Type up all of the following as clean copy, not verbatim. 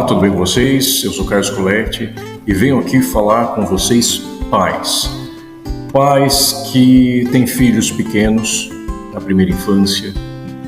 tudo bem com vocês? Eu sou Carlos Coletti e venho aqui falar com vocês pais. Pais que têm filhos pequenos, na primeira infância,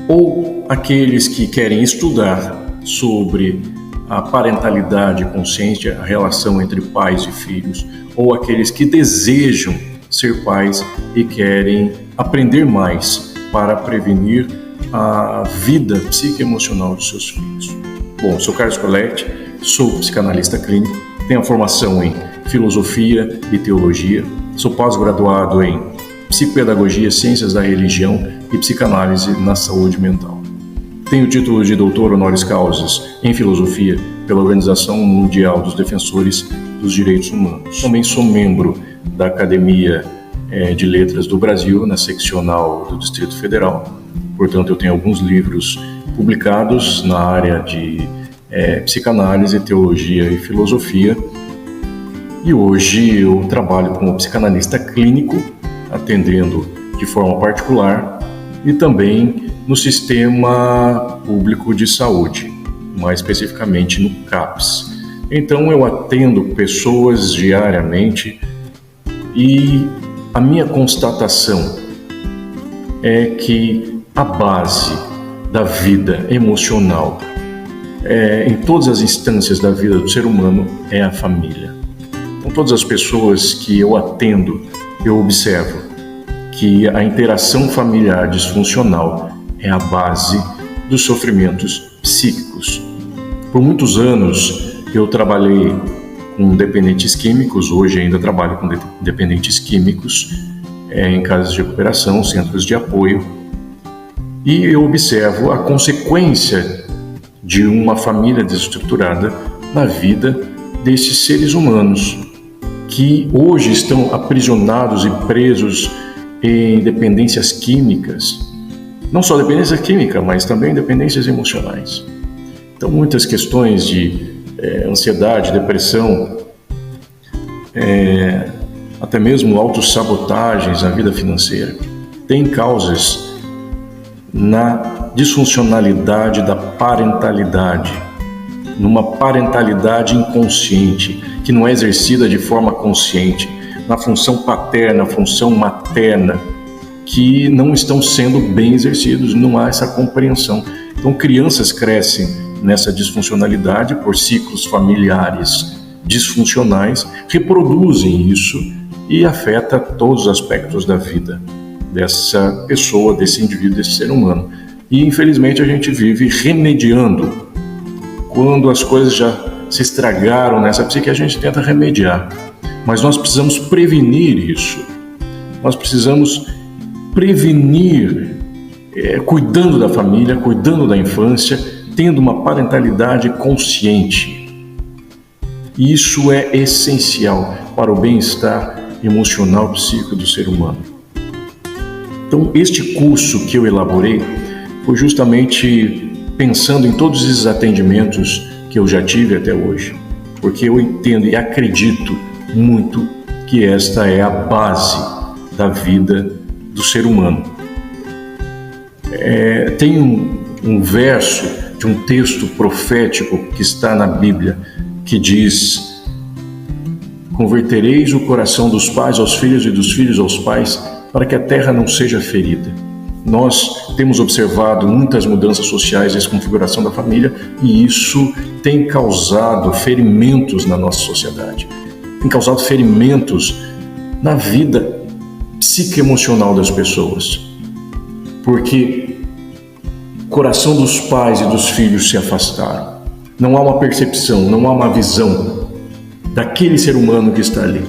ou aqueles que querem estudar sobre a parentalidade consciente, a relação entre pais e filhos, ou aqueles que desejam ser pais e querem aprender mais para prevenir a vida psicoemocional dos seus filhos. Bom, sou Carlos Coletti, sou psicanalista clínico, tenho a formação em filosofia e teologia, sou pós-graduado em psicopedagogia, ciências da religião e psicanálise na saúde mental. Tenho o título de doutor honoris causa em filosofia pela Organização Mundial dos Defensores dos Direitos Humanos. Também sou membro da Academia de Letras do Brasil, na seccional do Distrito Federal. Portanto, eu tenho alguns livros publicados na área de psicanálise, teologia e filosofia. E hoje eu trabalho como psicanalista clínico, atendendo de forma particular e também no sistema público de saúde, mais especificamente no CAPS. Então eu atendo pessoas diariamente e a minha constatação é que a base da vida emocional em todas as instâncias da vida do ser humano é a família. Então todas as pessoas que eu atendo, eu observo que a interação familiar disfuncional é a base dos sofrimentos psíquicos. Por muitos anos eu trabalhei com dependentes químicos, hoje ainda trabalho com dependentes químicos em casas de recuperação, centros de apoio, e eu observo a consequência de uma família desestruturada na vida desses seres humanos que hoje estão aprisionados e presos em dependências químicas, não só dependência química, mas também dependências emocionais. Então, muitas questões de ansiedade, depressão, até mesmo autossabotagens na vida financeira, têm causas na disfuncionalidade da parentalidade, numa parentalidade inconsciente, que não é exercida de forma consciente, na função paterna, função materna, que não estão sendo bem exercidos, não há essa compreensão. Então, crianças crescem nessa disfuncionalidade por ciclos familiares disfuncionais, reproduzem isso e afeta todos os aspectos da vida dessa pessoa, desse indivíduo, desse ser humano. E, infelizmente, a gente vive remediando. Quando as coisas já se estragaram nessa psique, a gente tenta remediar. Mas nós precisamos prevenir isso. Nós precisamos prevenir, cuidando da família, cuidando da infância, tendo uma parentalidade consciente. Isso é essencial para o bem-estar emocional psíquico do ser humano. Então, este curso que eu elaborei foi justamente pensando em todos esses atendimentos que eu já tive até hoje, porque eu entendo e acredito muito que esta é a base da vida do ser humano. Tem um verso de um texto profético que está na Bíblia que diz: convertereis o coração dos pais aos filhos e dos filhos aos pais, para que a terra não seja ferida. Nós temos observado muitas mudanças sociais, desconfiguração da família, e isso tem causado ferimentos na nossa sociedade, tem causado ferimentos na vida psicoemocional das pessoas, porque o coração dos pais e dos filhos se afastaram. Não há uma percepção, não há uma visão daquele ser humano que está ali.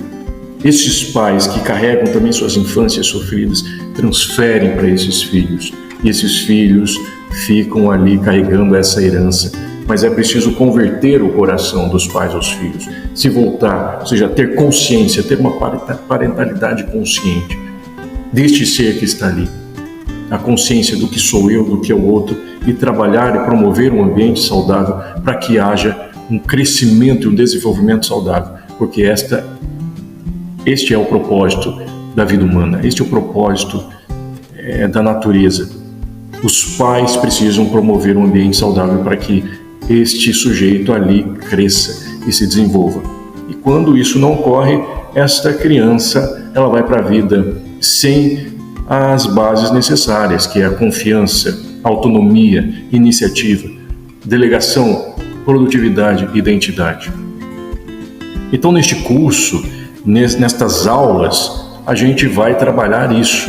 Esses pais que carregam também suas infâncias sofridas transferem para esses filhos, e esses filhos ficam ali carregando essa herança. Mas é preciso converter o coração dos pais aos filhos, se voltar, ou seja, ter consciência, ter uma parentalidade consciente deste ser que está ali, a consciência do que sou eu, do que é o outro, e trabalhar e promover um ambiente saudável para que haja um crescimento e um desenvolvimento saudável, porque este é o propósito da vida humana, este é o propósito da natureza. Os pais precisam promover um ambiente saudável para que este sujeito ali cresça e se desenvolva. E quando isso não ocorre, esta criança ela vai para a vida sem as bases necessárias, que é a confiança, autonomia, iniciativa, delegação, produtividade, identidade. Então, neste curso, nestas aulas, a gente vai trabalhar isso,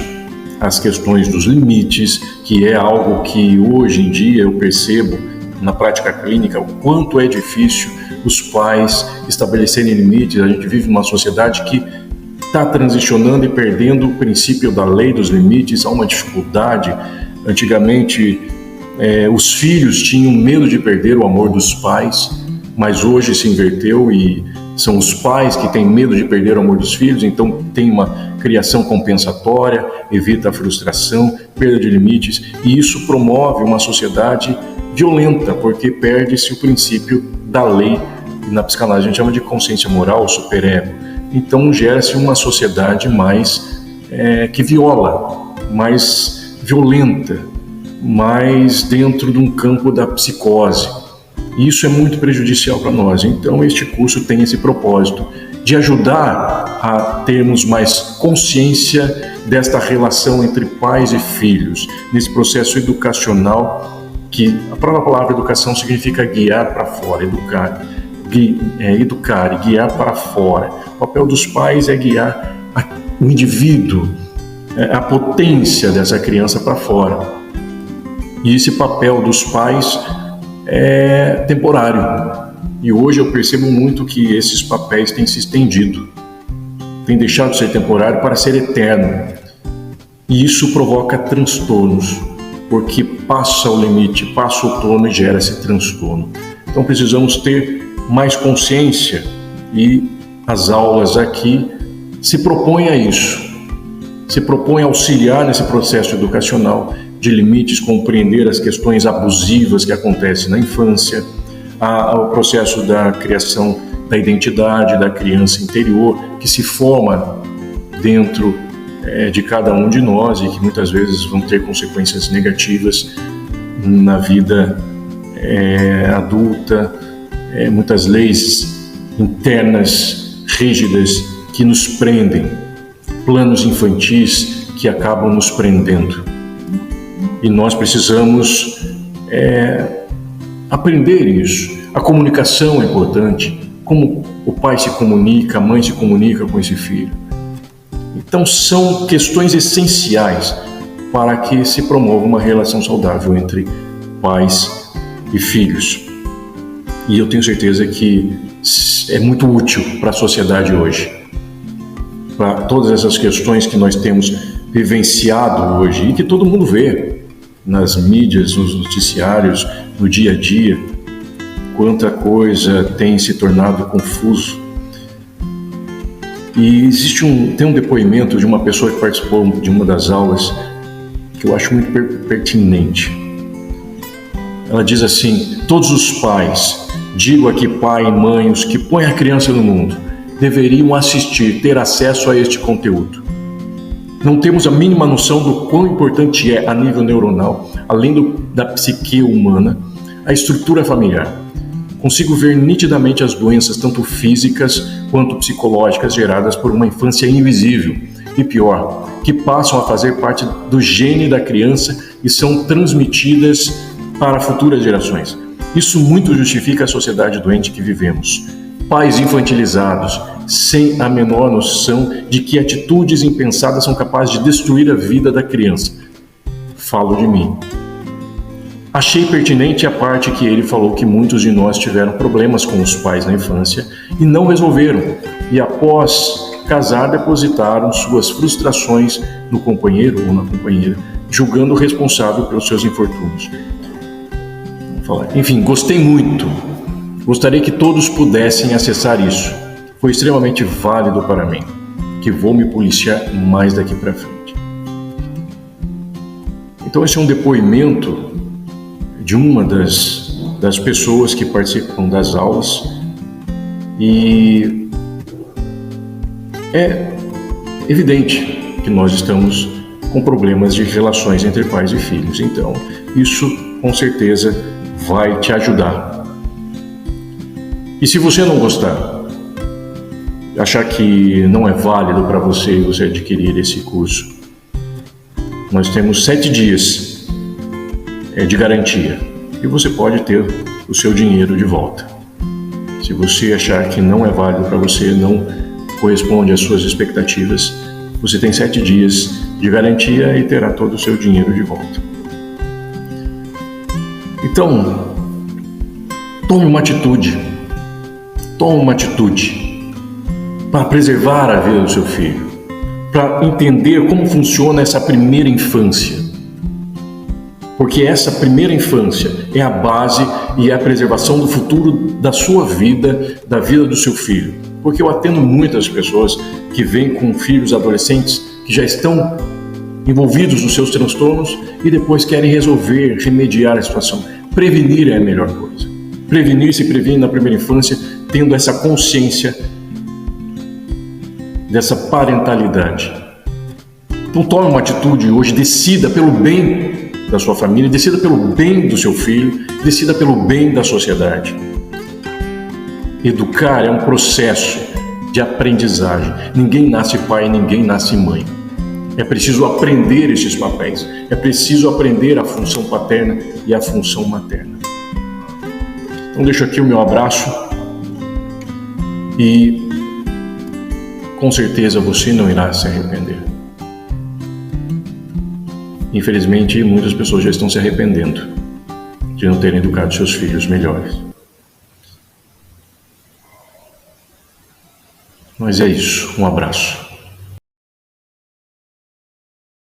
as questões dos limites, que é algo que hoje em dia eu percebo na prática clínica, o quanto é difícil os pais estabelecerem limites. A gente vive numa sociedade que está transicionando e perdendo o princípio da lei dos limites, há uma dificuldade. Antigamente, os filhos tinham medo de perder o amor dos pais, mas hoje se inverteu e são os pais que têm medo de perder o amor dos filhos, então tem uma criação compensatória, evita a frustração, perda de limites, e isso promove uma sociedade violenta, porque perde-se o princípio da lei, e na psicanálise a gente chama de consciência moral, superego. Então gera-se uma sociedade mais que viola, mais violenta, mais dentro de um campo da psicose. E isso é muito prejudicial para nós. Então este curso tem esse propósito de ajudar a termos mais consciência desta relação entre pais e filhos, nesse processo educacional, que a própria palavra educação significa guiar para fora, educar e guiar para fora. O papel dos pais é guiar o indivíduo, a potência dessa criança para fora. E esse papel dos pais é temporário. E hoje eu percebo muito que esses papéis têm se estendido, têm deixado de ser temporário para ser eterno. E isso provoca transtornos, porque passa o limite, passa o tono e gera esse transtorno. Então precisamos ter mais consciência, e as aulas aqui se propõem a isso, se propõem a auxiliar nesse processo educacional de limites, compreender as questões abusivas que acontecem na infância, o processo da criação da identidade da criança interior, que se forma dentro de cada um de nós e que muitas vezes vão ter consequências negativas na vida adulta, muitas leis internas rígidas que nos prendem, planos infantis que acabam nos prendendo. E nós precisamos aprender isso. A comunicação é importante, como o pai se comunica, a mãe se comunica com esse filho. Então são questões essenciais para que se promova uma relação saudável entre pais e filhos. E eu tenho certeza que é muito útil para a sociedade hoje, para todas essas questões que nós temos vivenciado hoje e que todo mundo vê nas mídias, nos noticiários, no dia a dia, quanta coisa tem se tornado confuso. E tem um depoimento de uma pessoa que participou de uma das aulas que eu acho muito pertinente. Ela diz assim: todos os pais, digo aqui pai e mãe, os que põem a criança no mundo, deveriam assistir, ter acesso a este conteúdo. Não temos a mínima noção do quão importante é, a nível neuronal, além da psique humana, a estrutura familiar. Consigo ver nitidamente as doenças, tanto físicas quanto psicológicas, geradas por uma infância invisível. E pior, que passam a fazer parte do gene da criança e são transmitidas para futuras gerações. Isso muito justifica a sociedade doente que vivemos. Pais infantilizados, sem a menor noção de que atitudes impensadas são capazes de destruir a vida da criança. Falo de mim. Achei pertinente a parte que ele falou que muitos de nós tiveram problemas com os pais na infância e não resolveram, e após casar depositaram suas frustrações no companheiro ou na companheira, julgando o responsável pelos seus infortúnios. Enfim, gostei muito. Gostaria que todos pudessem acessar isso. Foi extremamente válido para mim, que vou me policiar mais daqui para frente. Então esse é um depoimento de uma das pessoas que participam das aulas, e é evidente que nós estamos com problemas de relações entre pais e filhos. Então isso com certeza vai te ajudar E se você não gostar, achar que não é válido para você adquirir esse curso, nós temos 7 dias de garantia e você pode ter o seu dinheiro de volta. Se você achar que não é válido para você, não corresponde às suas expectativas, você tem 7 dias de garantia e terá todo o seu dinheiro de volta. Então, tome uma atitude para preservar a vida do seu filho, para entender como funciona essa primeira infância. Porque essa primeira infância é a base e é a preservação do futuro da sua vida, da vida do seu filho. Porque eu atendo muitas pessoas que vêm com filhos adolescentes que já estão envolvidos nos seus transtornos e depois querem resolver, remediar a situação. Prevenir é a melhor coisa. Prevenir se previne na primeira infância, tendo essa consciência dessa parentalidade. Então tome uma atitude hoje, decida pelo bem da sua família, decida pelo bem do seu filho, decida pelo bem da sociedade. Educar é um processo de aprendizagem. Ninguém nasce pai, ninguém nasce mãe. É preciso aprender esses papéis. É preciso aprender a função paterna e a função materna. Então deixo aqui o meu abraço e com certeza você não irá se arrepender. Infelizmente, muitas pessoas já estão se arrependendo de não terem educado seus filhos melhores. Mas é isso. Um abraço.